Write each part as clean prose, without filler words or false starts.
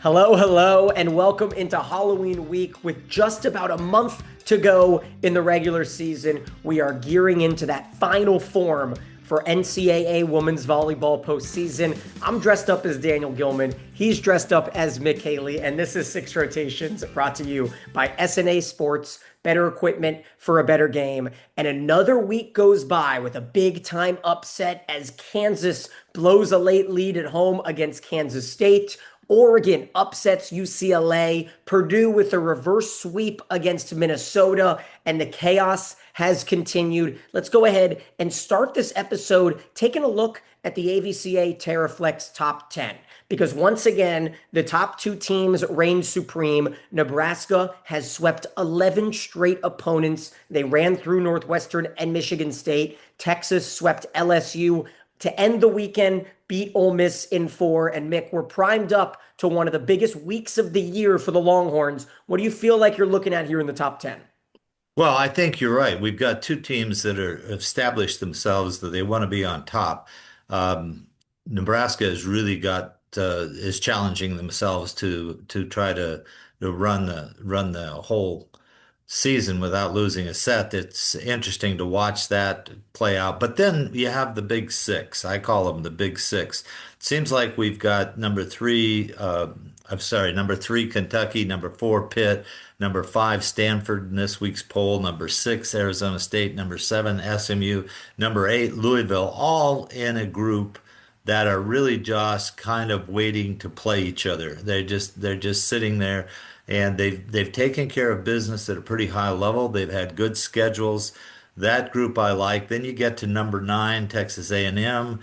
Hello, hello, and welcome into Halloween week with just about a month to go in the regular season. We are gearing into that final form for NCAA women's volleyball postseason. I'm dressed up as Daniel Gilman. He's dressed up as Mick Haley, and this is Six Rotations brought to you by SNA Sports. Better equipment for a better game. And another week goes by with a big time upset as Kansas blows a late lead at home against Kansas State. Oregon upsets UCLA, Purdue with a reverse sweep against Minnesota, and the chaos has continued. Let's go ahead and start this episode taking a look at the AVCA Terraflex Top 10. Because once again, the top two teams reign supreme. Nebraska has swept 11 straight opponents. They ran through Northwestern and Michigan State. Texas swept LSU to end the weekend, beat Ole Miss in 4. And Mick, we're primed up to one of the biggest weeks of the year for the Longhorns. What do you feel like you're looking at here in the top 10? Well, I think you're right. We've got two teams that are established themselves that they want to be on top. Nebraska has really got is challenging themselves to try to run the whole season without losing a set. It's interesting to watch that play out. But then you have the big six. I call them the big six. It seems like we've got number three Kentucky, number four Pitt, number five Stanford in this week's poll, number six Arizona State, number seven SMU, number eight Louisville, all in a group that are really just kind of waiting to play each other. They're just sitting there, and they've taken care of business at a pretty high level. They've had good schedules. That group I like. Then you get to number nine, Texas A&M.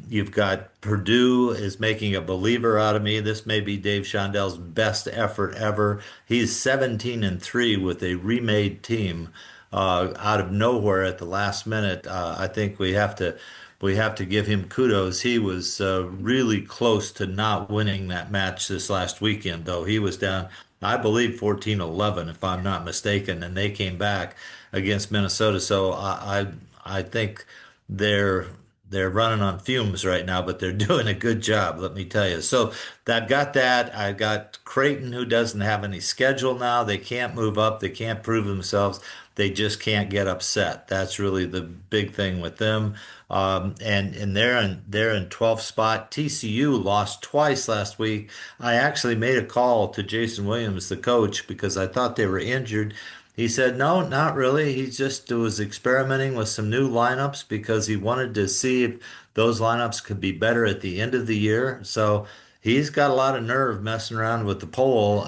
You've got Purdue is making a believer out of me. This may be Dave Shondel's best effort ever. He's 17-3 with a remade team out of nowhere at the last minute. I think we have to give him kudos. He was really close to not winning that match this last weekend, though. He was down, I believe, 14-11, if I'm not mistaken, and they came back against Minnesota. So I think they're they're running on fumes right now, but they're doing a good job, let me tell you. So I've got that. I've got Creighton, who doesn't have any schedule now. They can't move up. They can't prove themselves. They just can't get upset. That's really the big thing with them. And they're in 12th spot. TCU lost twice last week. I actually made a call to Jason Williams, the coach, because I thought they were injured. He said, no, not really. He just was experimenting with some new lineups because he wanted to see if those lineups could be better at the end of the year. So he's got a lot of nerve messing around with the poll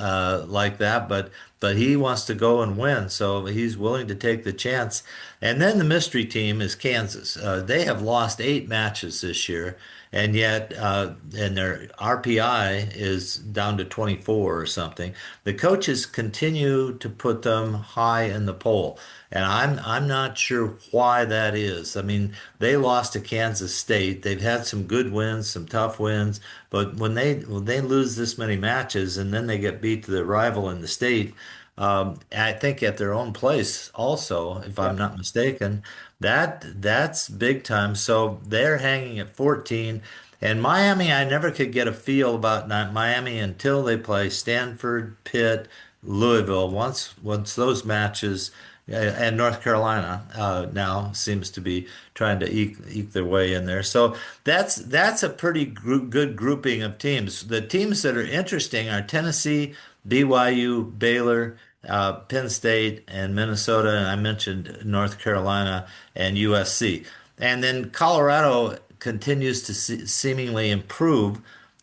like that, but he wants to go and win, so he's willing to take the chance. And then the mystery team is Kansas. They have lost 8 matches this year, and yet and their RPI is down to 24 or something. The coaches continue to put them high in the poll, and I'm not sure why that is. I mean, they lost to Kansas State. They've had some good wins, some tough wins, but when they lose this many matches and then they get beat to the rival in the state, I think at their own place also, if I'm Yep. not mistaken, that's big time. So they're hanging at 14. And Miami, I never could get a feel about not Miami until they play Stanford, Pitt, Louisville. Once those matches, and North Carolina now seems to be trying to eke their way in there. So that's a pretty good grouping of teams. The teams that are interesting are Tennessee, BYU, Baylor, Penn State, and Minnesota. And I mentioned North Carolina and USC. And then Colorado continues to seemingly improve.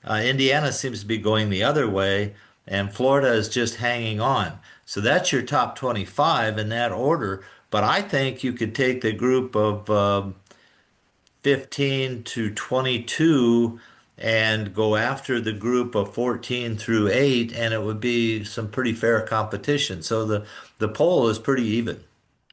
Indiana seems to be going the other way, and Florida is just hanging on. So that's your top 25 in that order. But I think you could take the group of 15 to 22 and go after the group of 14 through 8, and it would be some pretty fair competition. So the poll is pretty even.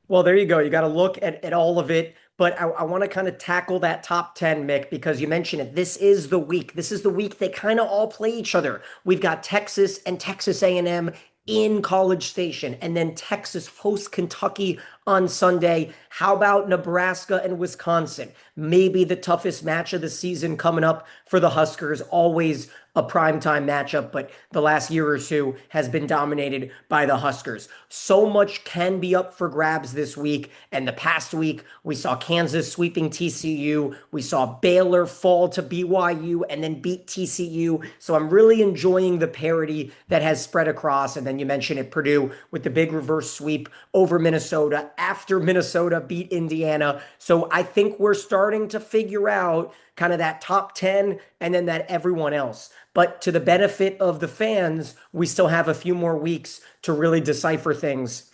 Well, there you go. You got to look at all of it. But I want to kind of tackle that top 10, Mick, because you mentioned it. This is the week. This is the week they kind of all play each other. We've got Texas and Texas A&M in College Station, and then Texas hosts Kentucky on Sunday. How about Nebraska and Wisconsin? Maybe the toughest match of the season coming up for the Huskers. Always a primetime matchup, but the last year or two has been dominated by the Huskers. So much can be up for grabs this week. And the past week, we saw Kansas sweeping TCU. We saw Baylor fall to BYU and then beat TCU. So I'm really enjoying the parity that has spread across. And then you mentioned it, Purdue with the big reverse sweep over Minnesota after Minnesota beat Indiana. So I think we're starting to figure out kind of that top 10 and then that everyone else. But to the benefit of the fans, we still have a few more weeks to really decipher things.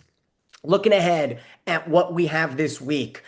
Looking ahead at what we have this week,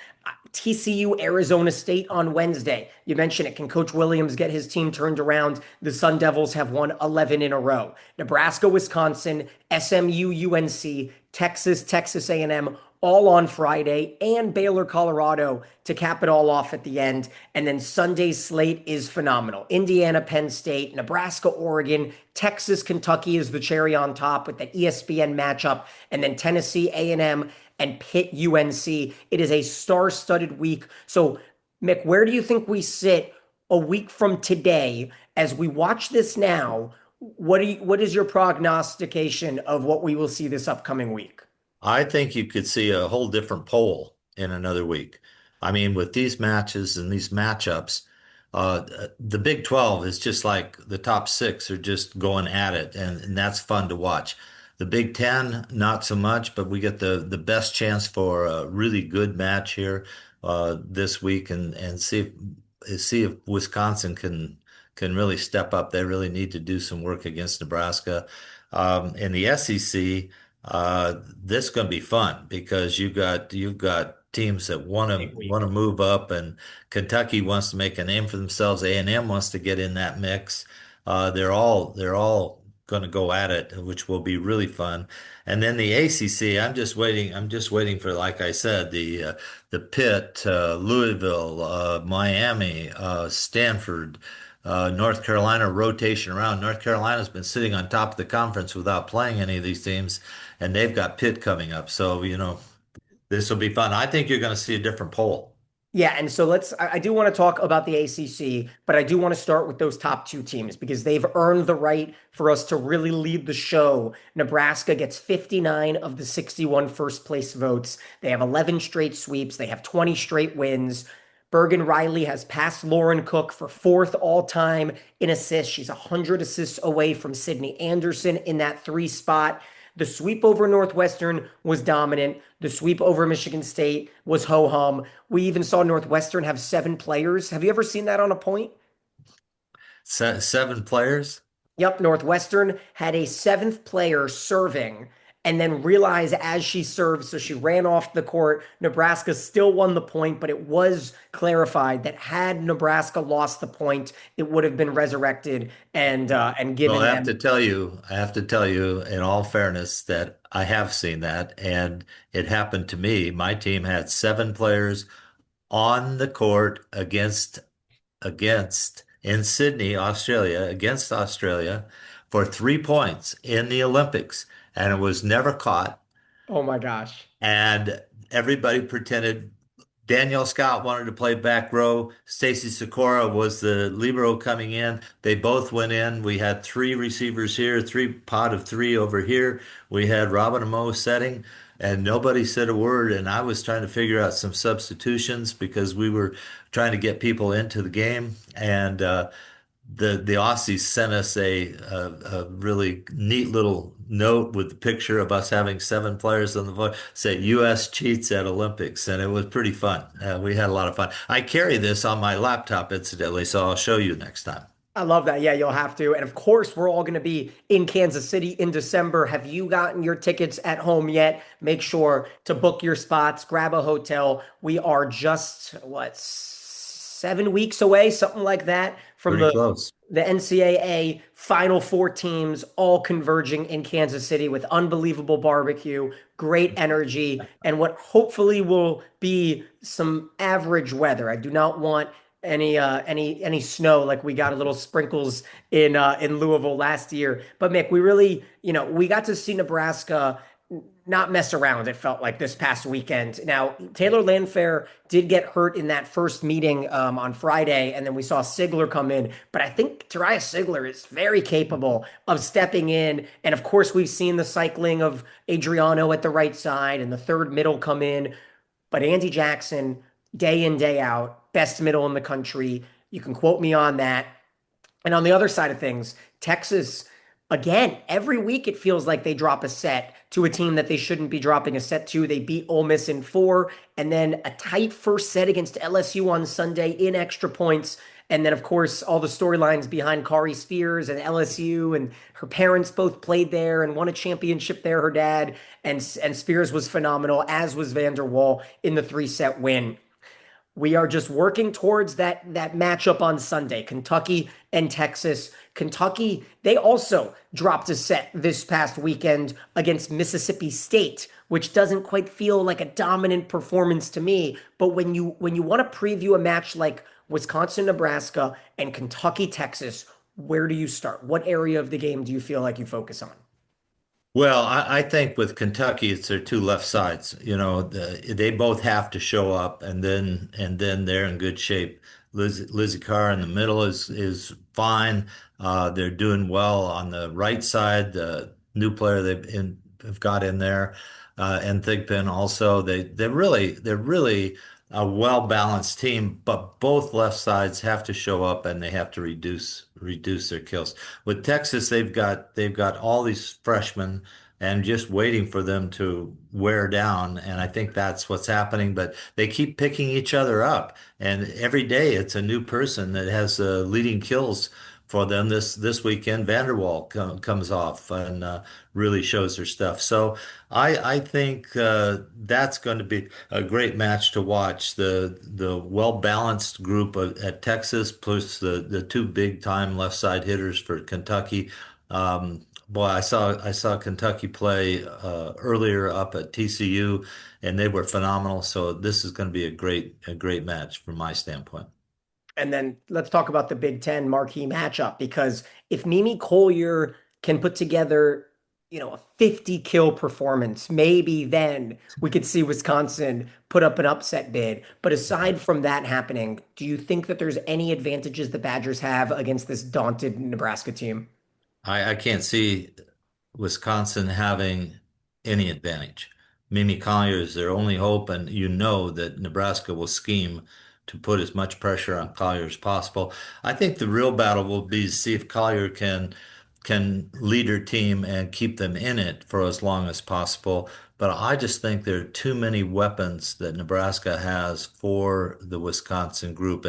TCU, Arizona State on Wednesday. You mentioned it. Can Coach Williams get his team turned around? The Sun Devils have won 11 in a row. Nebraska, Wisconsin, SMU, UNC, Texas, Texas A&M, all on Friday, and Baylor, Colorado to cap it all off at the end. And then Sunday's slate is phenomenal. Indiana, Penn State, Nebraska, Oregon, Texas, Kentucky is the cherry on top with that ESPN matchup, and then Tennessee A&M and Pitt, UNC. It is a star-studded week. So, Mick, where do you think we sit a week from today as we watch this now? What is your prognostication of what we will see this upcoming week? I think you could see a whole different poll in another week. I mean, with these matches and these matchups, the Big 12 is just like the top six are just going at it, and that's fun to watch. The Big 10, not so much, but we get the best chance for a really good match here this week, and see if Wisconsin can really step up. They really need to do some work against Nebraska. In the SEC. This is going to be fun because you've got teams that want Big to want week. to move up, and Kentucky wants to make a name for themselves. A&M wants to get in that mix. They're all going to go at it, which will be really fun. And then the ACC, I'm just waiting. I'm just waiting for, like I said, the Pitt, Louisville, Miami, Stanford. North Carolina rotation around. North Carolina's been sitting on top of the conference without playing any of these teams, and they've got Pitt coming up. So, this will be fun. I think you're going to see a different poll. Yeah, and so I do want to talk about the ACC, but I do want to start with those top two teams because they've earned the right for us to really lead the show. Nebraska gets 59 of the 61 first place votes. They have 11 straight sweeps. They have 20 straight wins. Bergen Riley has passed Lauren Cook for fourth all time in assists. She's 100 assists away from Sydney Anderson in that three spot. The sweep over Northwestern was dominant. The sweep over Michigan State was ho hum. We even saw Northwestern have seven players. Have you ever seen that on a point? Seven players. Yep, Northwestern had a seventh player serving and then realized as she served, so she ran off the court. Nebraska still won the point, but it was clarified that had Nebraska lost the point, it would have been resurrected and Well, given them. I have to tell you, in all fairness, that I have seen that, and it happened to me. My team had seven players on the court against in Sydney, Australia, against Australia for 3 points in the Olympics, and it was never caught. Oh my gosh. And everybody pretended. Danielle Scott wanted to play back row. Stacy Sikora was the libero coming in. They both went in. We had three receivers here, three pot of three over here. We had Robin Amo setting, and nobody said a word. And I was trying to figure out some substitutions because we were trying to get people into the game. And the Aussies sent us a really neat little note with the picture of us having seven players on the vote, said U.S. cheats at Olympics, and it was pretty fun. We had a lot of fun. I carry this on my laptop, incidentally, so I'll show you next time. I love that. Yeah, you'll have to. And of course, we're all going to be in Kansas City in December. Have you gotten your tickets at home yet? Make sure to book your spots, grab a hotel. We are just, what, 7 weeks away, something like that, from Pretty the close. the NCAA Final Four teams all converging in Kansas City with unbelievable barbecue, great energy, and what hopefully will be some average weather. I do not want any snow like we got a little sprinkles in Louisville last year. But Mick, we really, we got to see Nebraska not mess around, it felt like this past weekend. Now, Taylor Landfair did get hurt in that first meeting on Friday, and then we saw Sigler come in. But I think Tariah Sigler is very capable of stepping in. And of course, we've seen the cycling of Adriano at the right side and the third middle come in. But Andy Jackson, day in, day out, best middle in the country. You can quote me on that. And on the other side of things, Texas, again, every week it feels like they drop a set to a team that they shouldn't be dropping a set to. They beat Ole Miss in four, and then a tight first set against LSU on Sunday in extra points. And then, of course, all the storylines behind Kari Spears and LSU, and her parents both played there and won a championship there, her dad. And Spears was phenomenal, as was Vanderwall in the three-set win. We are just working towards that matchup on Sunday, Kentucky and Texas. Kentucky, they also dropped a set this past weekend against Mississippi State, which doesn't quite feel like a dominant performance to me. But when you want to preview a match like Wisconsin, Nebraska, and Kentucky, Texas, where do you start? What area of the game do you feel like you focus on? Well, I think with Kentucky, it's their two left sides. They both have to show up, and then they're in good shape. Lizzie Carr in the middle is fine. They're doing well on the right side. The new player have got in there, and Thigpen also. They're really a well-balanced team, but both left sides have to show up and they have to reduce their kills. With Texas, they've got all these freshmen and just waiting for them to wear down, and I think that's what's happening. But they keep picking each other up, and every day it's a new person that has leading kills for them. This weekend, Vanderwall comes off and really shows her stuff. So I think that's going to be a great match to watch. The well-balanced group at Texas plus the two big-time left side hitters for Kentucky. Boy, I saw Kentucky play earlier up at TCU, and they were phenomenal. So this is going to be a great match from my standpoint. And then let's talk about the Big Ten marquee matchup because if Mimi Collier can put together, a 50 kill performance, maybe then we could see Wisconsin put up an upset bid. But aside from that happening, do you think that there's any advantages the Badgers have against this daunted Nebraska team? I can't see Wisconsin having any advantage. Mimi Collier is their only hope, and you know that Nebraska will scheme to put as much pressure on Collier as possible. I think the real battle will be to see if Collier can lead her team and keep them in it for as long as possible. But I just think there are too many weapons that Nebraska has for the Wisconsin group,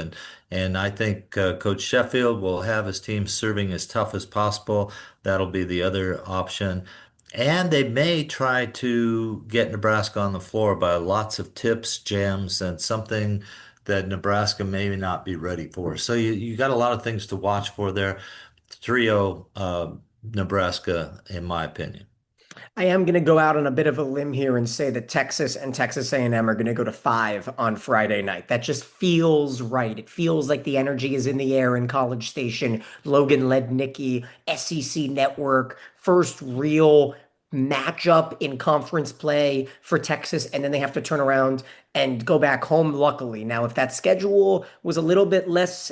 and I think Coach Sheffield will have his team serving as tough as possible. That'll be the other option. And they may try to get Nebraska on the floor by lots of tips, jams, and something that Nebraska may not be ready for. So you got a lot of things to watch for there. 3-0 Nebraska, in my opinion. I am going to go out on a bit of a limb here and say that Texas and Texas A&M are going to go to five on Friday night. That just feels right. It feels like the energy is in the air in College Station. Logan Lednicki, SEC Network, first real matchup in conference play for Texas, and then they have to turn around and go back home, luckily. Now, if that schedule was a little bit less,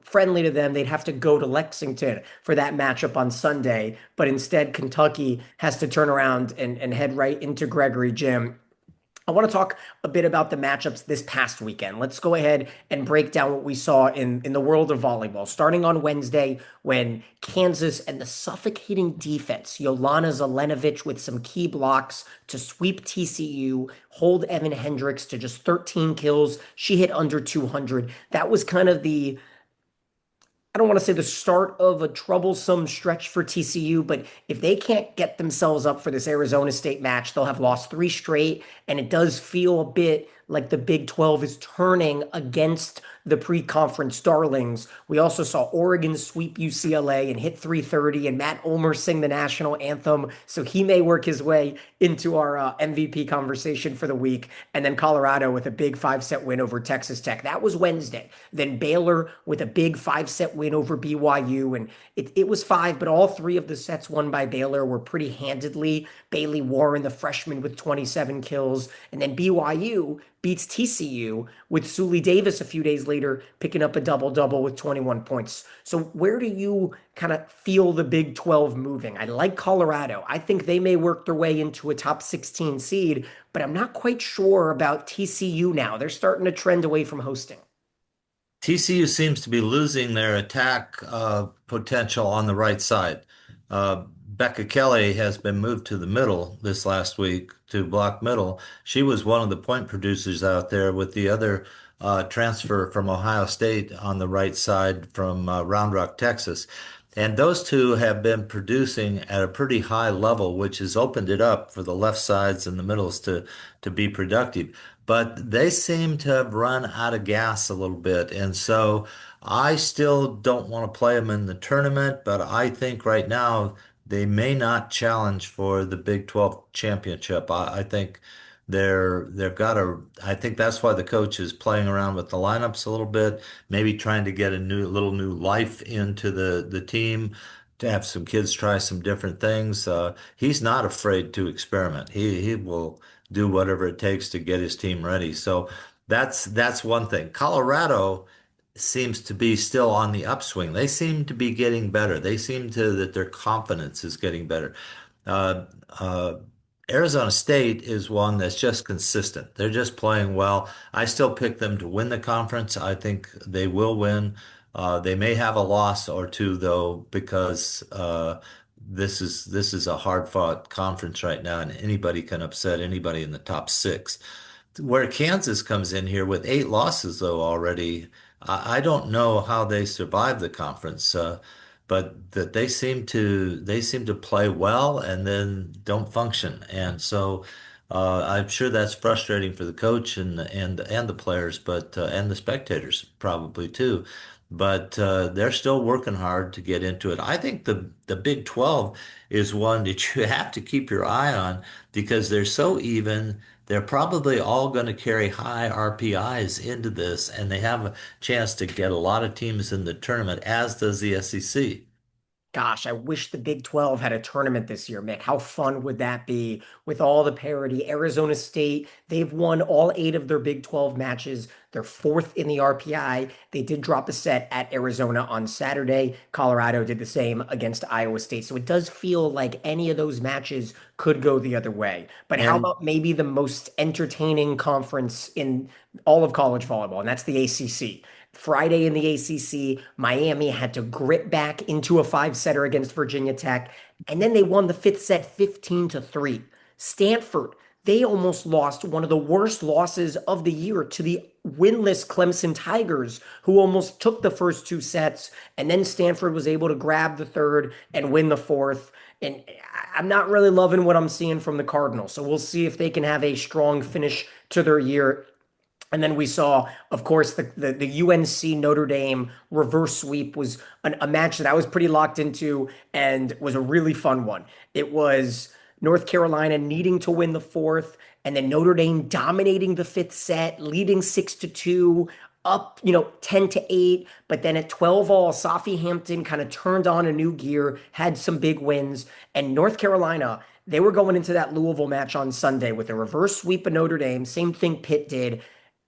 friendly to them, they'd have to go to Lexington for that matchup on Sunday. But instead, Kentucky has to turn around and head right into Gregory Gym. I want to talk a bit about the matchups this past weekend. Let's go ahead and break down what we saw in the world of volleyball. Starting on Wednesday, when Kansas and the suffocating defense, Yolana Zelenovic with some key blocks to sweep TCU, hold Evan Hendricks to just 13 kills. She hit under 200. That was kind of I don't want to say the start of a troublesome stretch for TCU, but if they can't get themselves up for this Arizona State match, they'll have lost three straight. And it does feel a bit like the Big 12 is turning against the pre-conference darlings. We also saw Oregon sweep UCLA and hit 330, and Matt Ulmer sing the national anthem. So he may work his way into our MVP conversation for the week. And then Colorado with a big 5-set win over Texas Tech. That was Wednesday. Then Baylor with a big 5-set win over BYU. And it was five, but all three of the sets won by Baylor were pretty handedly. Bailey Warren, the freshman, with 27 kills. And then BYU beats TCU with Suli Davis a few days later, picking up a double-double with 21 points. So where do you kind of feel the Big 12 moving? I like Colorado. I think they may work their way into a top 16 seed, but I'm not quite sure about TCU now. They're starting to trend away from hosting. TCU seems to be losing their attack potential on the right side. Becca Kelly has been moved to the middle this last week to block middle. She was one of the point producers out there with the other transfer from Ohio State on the right side from Round Rock, Texas. And those two have been producing at a pretty high level, which has opened it up for the left sides and the middles to be productive. But they seem to have run out of gas a little bit. And so I still don't want to play them in the tournament, but I think right now they may not challenge for the Big 12 championship. I think they've got a I think that's why the coach is playing around with the lineups a little bit, maybe trying to get a new life into the team, to have some kids try some different things. He's not afraid to experiment. He will do whatever it takes to get his team ready. So that's one thing. Colorado seems to be still on the upswing. They seem to be getting better. They seem to that their confidence is getting better. Uh, uh, Arizona State is one that's just consistent. They're just playing well. I still pick them to win the conference. I think they will win. They may have a loss or two though, because this is a hard-fought conference right now, and anybody can upset anybody in the top six. Where Kansas comes in here with 8 losses though already, I don't know how they survive the conference, but that they seem to play well and then don't function, and so I'm sure that's frustrating for the coach and the players, but and the spectators probably too. But they're still working hard to get into it. I think the Big 12 is one that you have to keep your eye on because they're so even. They're probably all going to carry high RPIs into this, and they have a chance to get a lot of teams in the tournament, as does the SEC. Gosh, I wish the Big 12 had a tournament this year, Mick. How fun would that be with all the parity? Arizona State, they've won all 8 of their Big 12 matches. They're fourth in the RPI. They did drop a set at Arizona on Saturday. Colorado did the same against Iowa State. So it does feel like any of those matches could go the other way. But how And about maybe the most entertaining conference in all of college volleyball? And that's the ACC. Friday in the ACC, Miami had to grit back into a 5-setter against Virginia Tech, and then they won the fifth set 15-3. Stanford, they almost lost one of the worst losses of the year to the winless Clemson Tigers, who almost took the first 2 sets, and then Stanford was able to grab the third and win the fourth. And I'm not really loving what I'm seeing from the Cardinals, so we'll see if they can have a strong finish to their year. And then we saw, of course, the UNC Notre Dame reverse sweep was a match that I was pretty locked into and was a really fun one. It was North Carolina needing to win the fourth, and then Notre Dame dominating the fifth set, leading 6-2, up, 10-8. But then at 12 all, Safi Hampton kind of turned on a new gear, had some big wins, and North Carolina. They were going into that Louisville match on Sunday with a reverse sweep of Notre Dame, same thing Pitt did.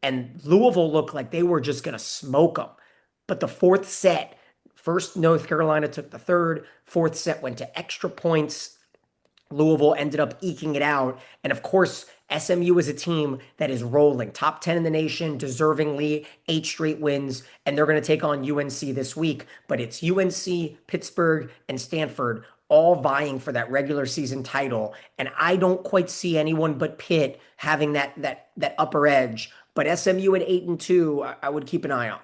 And Louisville looked like they were just going to smoke them. But the fourth set, first North Carolina took the third, fourth set went to extra points. Louisville ended up eking it out. And of course, SMU is a team that is rolling, top 10 in the nation, deservingly 8 straight wins, and they're going to take on UNC this week. But it's UNC, Pittsburgh, and Stanford all vying for that regular season title. And I don't quite see anyone but Pitt having that upper edge. But SMU at 8-2, I would keep an eye on.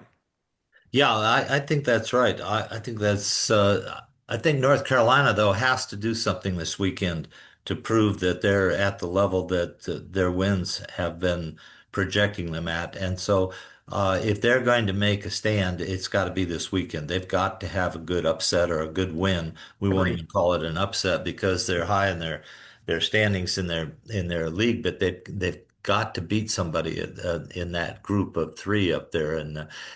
yeah, I think that's right. I think North Carolina though has to do something this weekend to prove that they're at the level that their wins have been projecting them at. And so if they're going to make a stand, it's got to be this weekend. They've got to have a good upset or a good win. We won't Agreed. even call it an upset because they're high in their standings in their league, but they've got to beat somebody in that group of three up there.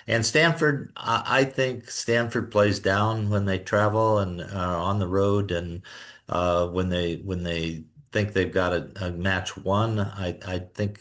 And Stanford, I think Stanford plays down when they travel and on the road, and when they think they've got a match won. I think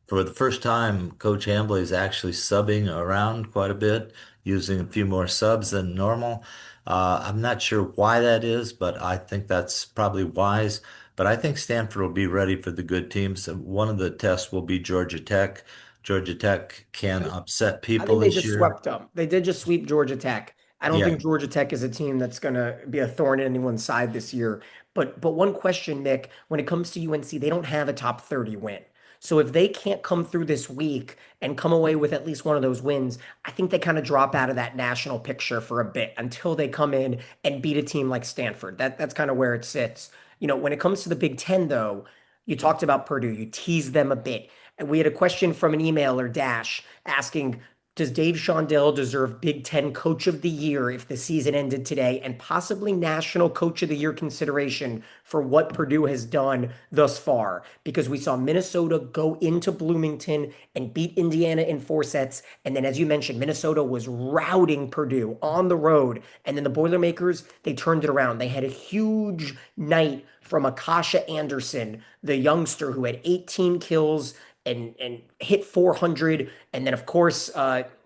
for the first time, Coach Hambly is actually subbing around quite a bit, using a few more subs than normal. I'm not sure why that is, but I think that's probably wise. But I think Stanford will be ready for the good teams. One of the tests will be Georgia Tech. Georgia Tech can upset I people think they this just year. swept them. They did just sweep Georgia Tech. I don't Yeah, think Georgia Tech is a team that's going to be a thorn in anyone's side this year. But one question, Mick, when it comes to UNC, they don't have a top 30 win. So if they can't come through this week and come away with at least one of those wins, I think they kind of drop out of that national picture for a bit until they come in and beat a team like Stanford. That's kind of where it sits. When it comes to the Big Ten, though, you talked about Purdue. You teased them a bit. And we had a question from an emailer, Dash, asking, does Dave Shondell deserve Big Ten Coach of the Year if the season ended today, and possibly National Coach of the Year consideration for what Purdue has done thus far? Because we saw Minnesota go into Bloomington and beat Indiana in 4 sets. And then, as you mentioned, Minnesota was routing Purdue on the road. And then the Boilermakers, they turned it around. They had a huge night from Akasha Anderson, the youngster who had 18 kills and hit 400. And then, of course,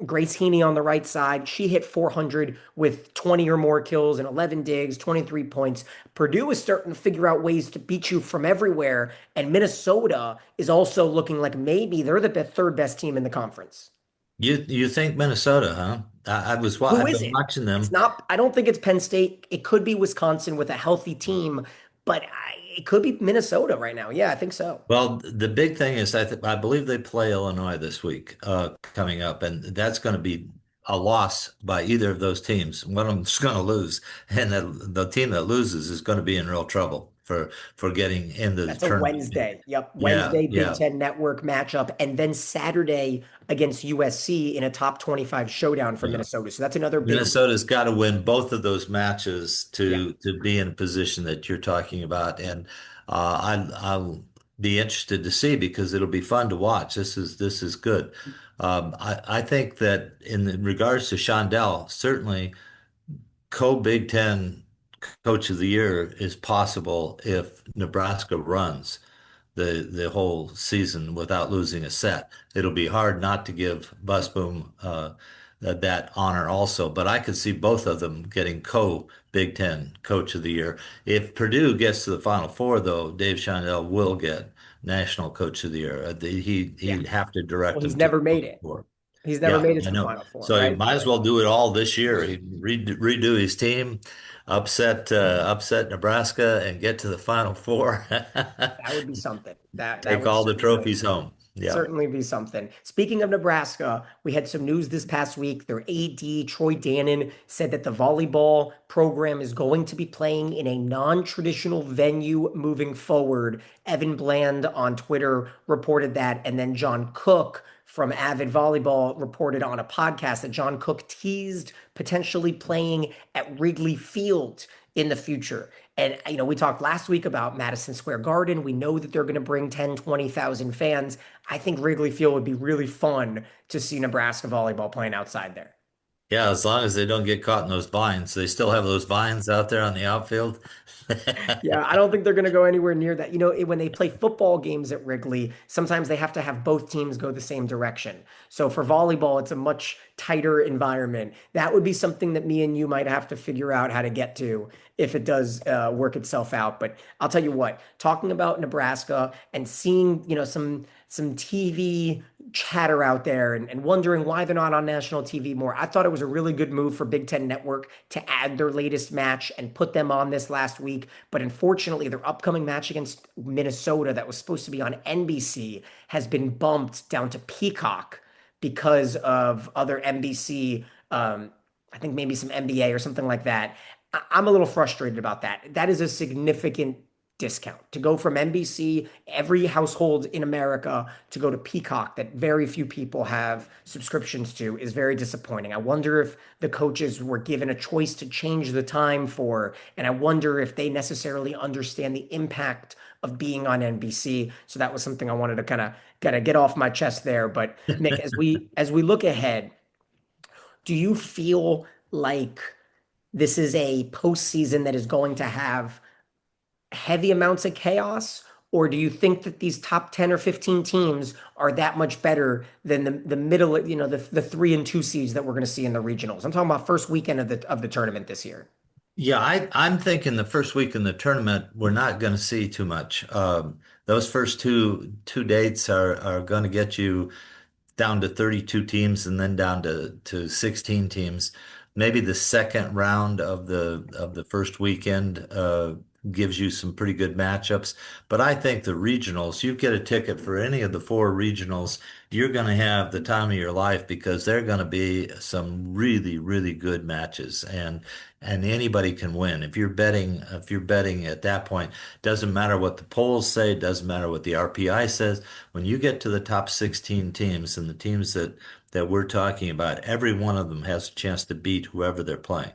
Grace Heaney on the right side, she hit 400 with 20 or more kills and 11 digs, 23 points. Purdue is starting to figure out ways to beat you from everywhere. And Minnesota is also looking like maybe they're the third best team in the conference. you think Minnesota, huh? Who I've is been it? watching It's them. not, I don't think it's Penn State. It could be Wisconsin with a healthy team, but it could be Minnesota right now. Yeah, I think so. Well, the big thing is I believe they play Illinois this week coming up, and that's going to be a loss by either of those teams. One of them's going to lose, and the team that loses is going to be in real trouble for getting into the That's a tournament. Wednesday. Yep. Yeah, Wednesday, Big yeah, Ten Network matchup. And then Saturday against USC in a top 25 showdown for yeah. Minnesota. So that's another big week. Minnesota's got to win both of those matches Yeah. to be in a position that you're talking about, and I'll be interested to see because it'll be fun to watch. This is good. I think that in regards to Shondell, certainly co-Big Ten Coach of the Year is possible if Nebraska runs the whole season without losing a set. It'll be hard not to give Busboom that honor also, but I could see both of them getting co-Big Ten Coach of the Year. If Purdue gets to the Final Four, though, Dave Shondell will get National Coach of the Year. Yeah. He'd have to direct Well, he's them to the never made Final it. Four. He's never Yeah, made it I to the know. Final Four, So he right? might as well do it all this year. He redo his team, upset Nebraska, and get to the Final Four. That would be something. That Take would all the certainly trophies home. Yeah. certainly be something. Speaking of Nebraska, we had some news this past week. Their AD, Troy Dannon, said that the volleyball program is going to be playing in a non-traditional venue moving forward. Evan Bland on Twitter reported that, and then John Cook from Avid Volleyball reported on a podcast that John Cook teased potentially playing at Wrigley Field in the future. And, we talked last week about Madison Square Garden. We know that they're going to bring 10, 20,000 fans. I think Wrigley Field would be really fun to see Nebraska volleyball playing outside there. Yeah, as long as they don't get caught in those vines. They still have those vines out there on the outfield. Yeah, I don't think they're going to go anywhere near that. When they play football games at Wrigley, sometimes they have to have both teams go the same direction. So for volleyball, it's a much tighter environment. That would be something that me and you might have to figure out how to get to if it does work itself out. But I'll tell you what, talking about Nebraska and seeing, some TV chatter out there and wondering why they're not on national TV more. I thought it was a really good move for Big Ten Network to add their latest match and put them on this last week. But unfortunately, their upcoming match against Minnesota that was supposed to be on NBC has been bumped down to Peacock because of other NBC, I think maybe some NBA or something like that. I'm a little frustrated about that. That is a significant discount. To go from NBC, every household in America, to go to Peacock, that very few people have subscriptions to, is very disappointing. I wonder if the coaches were given a choice to change the time for, and I wonder if they necessarily understand the impact of being on NBC. So that was something I wanted to kind of get off my chest there. But Mick, as we look ahead, do you feel like this is a postseason that is going to have heavy amounts of chaos? Or do you think that these top 10 or 15 teams are that much better than the middle, the 3 and 2 seeds that we're going to see in the regionals? I'm talking about first weekend of the tournament this year. Yeah, I'm thinking the first week in the tournament, we're not going to see too much. Those first two dates are going to get you down to 32 teams and then down to 16 teams. Maybe the second round of the first weekend gives you some pretty good matchups. But I think the regionals, you get a ticket for any of the four regionals, you're going to have the time of your life because they're going to be some really, really good matches, and anybody can win. If you're betting at that point, doesn't matter what the polls say, doesn't matter what the RPI says. When you get to the top 16 teams and the teams that we're talking about, every one of them has a chance to beat whoever they're playing.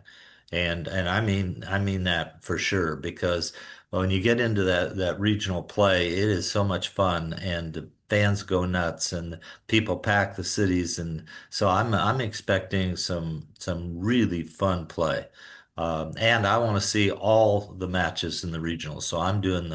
And I mean that for sure because when you get into that regional play, it is so much fun and the fans go nuts and people pack the cities, and so I'm expecting some really fun play. And I want to see all the matches in the regionals. So I'm doing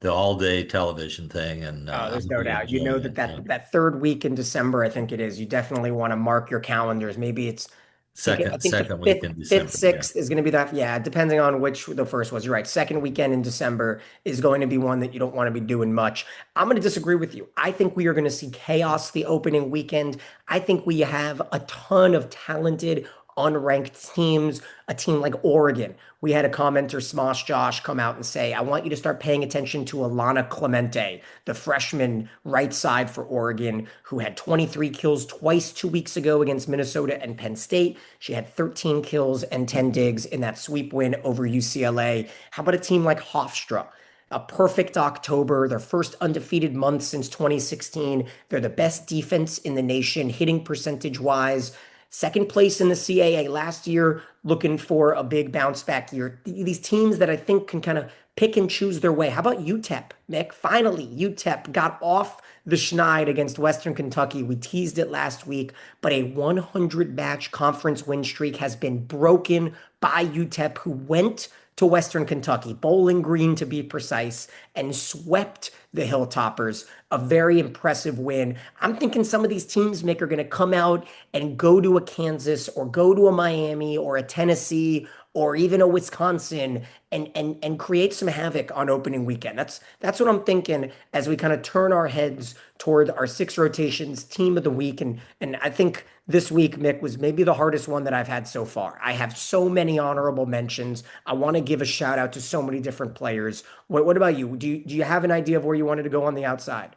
the all day television thing, and Oh, there's I'm no really doubt. You know enjoying that it. Yeah. that third week in December, I think it is. You definitely want to mark your calendars. Maybe it's I Second think the second week fifth, in fifth, December. Yeah. sixth is going to be that. Yeah, depending on which the first was. You're right. Second weekend in December is going to be one that you don't want to be doing much. I'm going to disagree with you. I think we are going to see chaos the opening weekend. I think we have a ton of talented, unranked teams. A team like Oregon. We had a commenter, Smosh Josh, come out and say, I want you to start paying attention to Alana Clemente, the freshman right side for Oregon, who had 23 kills twice 2 weeks ago against Minnesota and Penn State. She had 13 kills and 10 digs in that sweep win over UCLA. How about a team like Hofstra? A perfect October, their first undefeated month since 2016. They're the best defense in the nation, hitting percentage wise. Second place in the CAA last year, looking for a big bounce back year. These teams that I think can kind of pick and choose their way. How about UTEP, Mick? Finally, UTEP got off the schneid against Western Kentucky. We teased it last week, but a 100 match conference win streak has been broken by UTEP, who went to Western Kentucky, Bowling Green to be precise, and swept the Hilltoppers. A very impressive win. I'm thinking some of these teams, Mick, are going to come out and go to a Kansas or go to a Miami or a Tennessee or even a Wisconsin and create some havoc on opening weekend. That's what I'm thinking as we kind of turn our heads toward our six rotations team of the week. And I think this week, Mick, was maybe the hardest one that I've had so far. I have so many honorable mentions. I want to give a shout out to so many different players. What about you? Do you have an idea of where you wanted to go on the outside?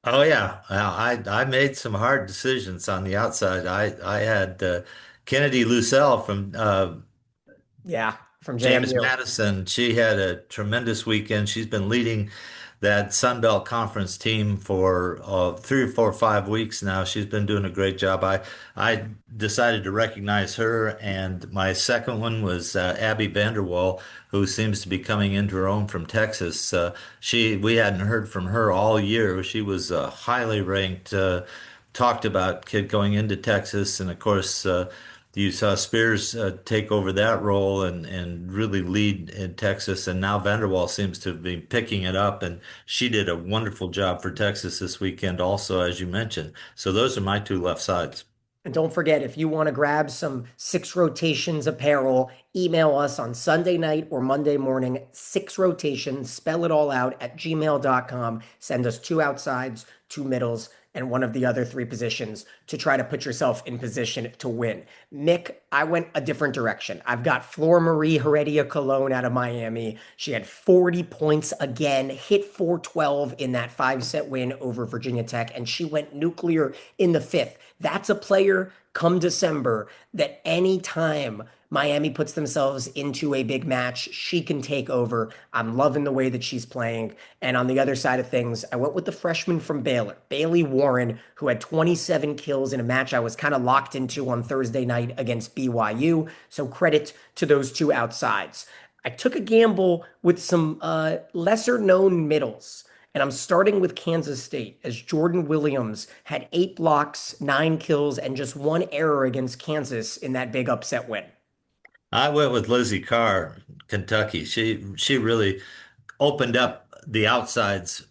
Oh yeah, I made some hard decisions on the outside. I had Kennedy Lucelle from Yeah, from James JMU. Madison. She had a tremendous weekend. She's been leading that Sun Belt Conference team for 3 or 4 or 5 weeks now. She's been doing a great job. I decided to recognize her, and my second one was Abby Vanderwall, who seems to be coming into her own from Texas. We hadn't heard from her all year. She was highly ranked, talked about kid going into Texas, and of course. You saw Spears take over that role and really lead in Texas, and now Vanderwall seems to be picking it up, and she did a wonderful job for Texas this weekend, also, as you mentioned. So those are my two left sides. And don't forget, if you want to grab some six rotations apparel, email us on Sunday night or Monday morning, six rotations, spell it all out at gmail.com. Send us two outsides, two middles, and one of the other three positions to try to put yourself in position to win. Mick, I went a different direction. I've got Flor Marie Heredia Colon out of Miami. She had 40 points again, hit 412 in that 5-set win over Virginia Tech, and she went nuclear in the fifth. That's a player come December that anytime Miami puts themselves into a big match. She can take over. I'm loving the way that she's playing. And on the other side of things, I went with the freshman from Baylor, Bailey Warren, who had 27 kills in a match I was kind of locked into on Thursday night against BYU. So credit to those two outsides. I took a gamble with some lesser known middles. And I'm starting with Kansas State as Jordan Williams had 8 blocks, 9 kills, and just one error against Kansas in that big upset win. I went with Lizzie Carr, Kentucky. She really opened up the outsides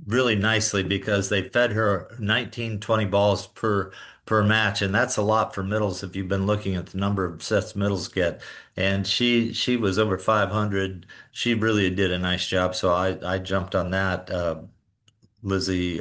really nicely because they fed her 19, 20 balls per match, and that's a lot for middles if you've been looking at the number of sets middles get. And she was over 500. She really did a nice job, so I jumped on that. Lizzie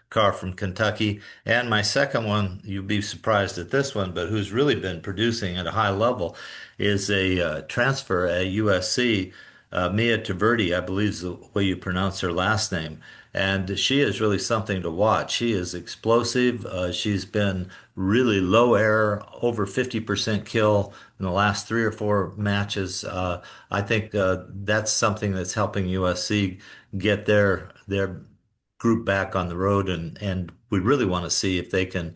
Carr from Kentucky. And my second one, you'd be surprised at this one, but who's really been producing at a high level is a transfer at USC, Mia Taverdi, I believe is the way you pronounce her last name. And she is really something to watch. She is explosive. She's been really low error, over 50% kill in the last 3 or 4 matches. I think that's something that's helping USC get their group back on the road, and we really want to see if they can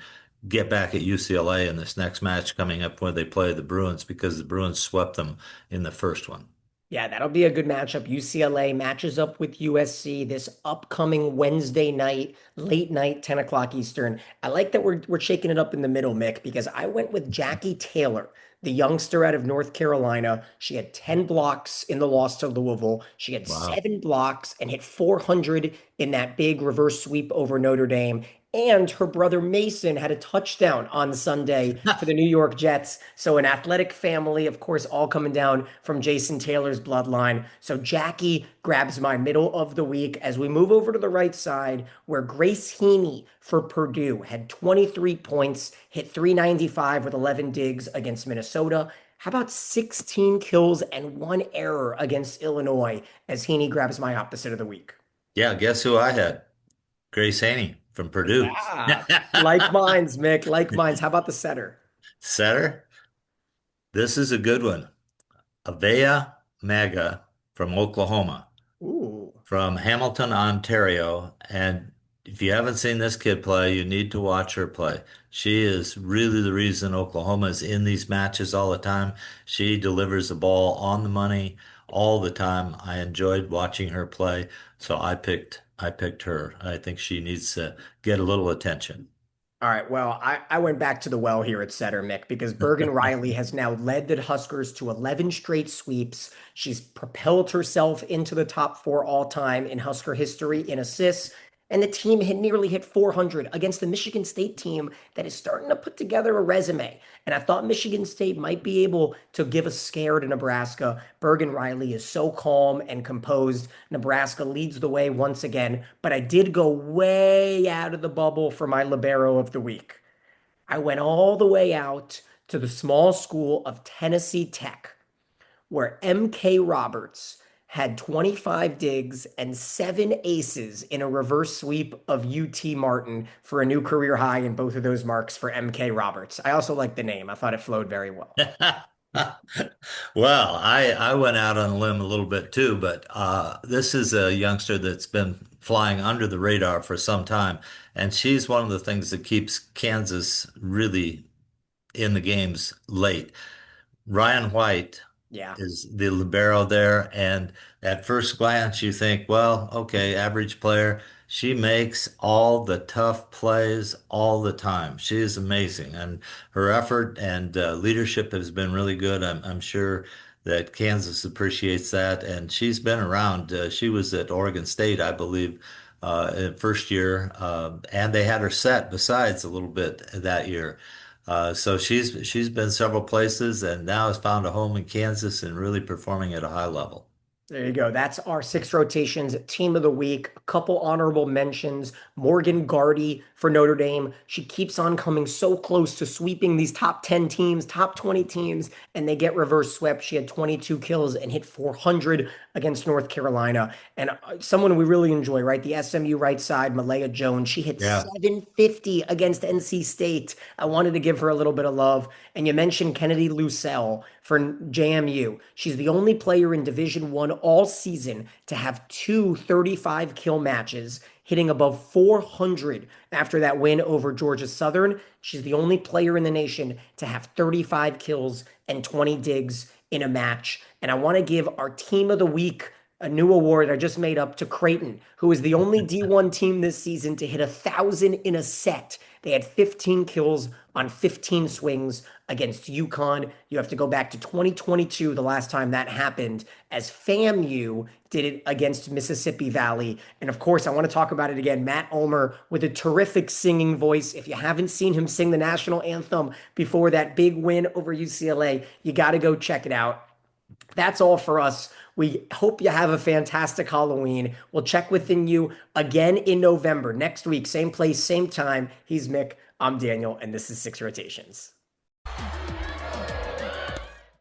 get back at UCLA in this next match coming up where they play the Bruins because the Bruins swept them in the first one. Yeah, that'll be a good matchup. UCLA matches up with USC this upcoming Wednesday night, late night, 10 o'clock Eastern. I like that we're shaking it up in the middle, Mick, because I went with Jackie Taylor, the youngster out of North Carolina. She had 10 blocks in the loss to Louisville. She had Wow. 7 blocks and hit 400 in that big reverse sweep over Notre Dame. And her brother Mason had a touchdown on Sunday for the New York Jets. So, an athletic family, of course, all coming down from Jason Taylor's bloodline. So, Jackie grabs my middle of the week as we move over to the right side, where Grace Heaney for Purdue had 23 points, hit 395 with 11 digs against Minnesota. How about 16 kills and one error against Illinois as Heaney grabs my opposite of the week? Yeah, guess who I had? Grace Haney from Purdue. Yeah. Like minds, Mick, like minds. How about the setter? Setter, this is a good one. Avea Maga from Oklahoma, Ooh. from Hamilton, Ontario. And if you haven't seen this kid play, you need to watch her play. She is really the reason Oklahoma is in these matches all the time. She delivers the ball on the money all the time. I enjoyed watching her play, so I picked her. I think she needs to get a little attention. All right. Well, I went back to the well here at setter, Mick, because Bergen Riley has now led the Huskers to 11 straight sweeps. She's propelled herself into the top four all time in Husker history in assists. And the team had nearly hit 400 against the Michigan State team that is starting to put together a resume. And I thought Michigan State might be able to give a scare to Nebraska. Bergen Riley is so calm and composed. Nebraska leads the way once again, but I did go way out of the bubble for my libero of the week. I went all the way out to the small school of Tennessee Tech, where MK Roberts had 25 digs and 7 aces in a reverse sweep of UT Martin for a new career high in both of those marks for MK Roberts. I also like the name. I thought it flowed very well. Well, I went out on a limb a little bit too, but this is a youngster that's been flying under the radar for some time, and she's one of the things that keeps Kansas really in the games late. Ryan White Yeah. is the libero there. And at first glance, you think, well, okay, average player. She makes all the tough plays all the time. She is amazing. And her effort and leadership has been really good. I'm sure that Kansas appreciates that. And she's been around. She was at Oregon State, I believe, in first year. And they had her set besides a little bit that year. So she's been several places and now has found a home in Kansas and really performing at a high level. There you go. That's our six rotations team of the week. A couple honorable mentions. Morgan Gardy for Notre Dame. She keeps on coming so close to sweeping these top 10 teams, top 20 teams, and they get reverse swept. She had 22 kills and hit 400 against North Carolina. And someone we really enjoy, right? The SMU right side, Malaya Jones. She hit Yeah. 750 against NC State. I wanted to give her a little bit of love. And you mentioned Kennedy Lucelle for JMU. She's the only player in Division One all season to have two 35 kill matches, hitting above 400 after that win over Georgia Southern. She's the only player in the nation to have 35 kills and 20 digs in a match. And I want to give our team of the week a new award I just made up to Creighton, who is the only D1 team this season to hit 1,000 in a set. They had 15 kills on 15 swings against UConn. You have to go back to 2022, the last time that happened, as FAMU did it against Mississippi Valley. And of course, I want to talk about it again. Matt Ulmer with a terrific singing voice. If you haven't seen him sing the national anthem before that big win over UCLA, you got to go check it out. That's all for us. We hope you have a fantastic Halloween. We'll check within you again in November. Next week, same place, same time. He's Mick. I'm Daniel, and this is Six Rotations.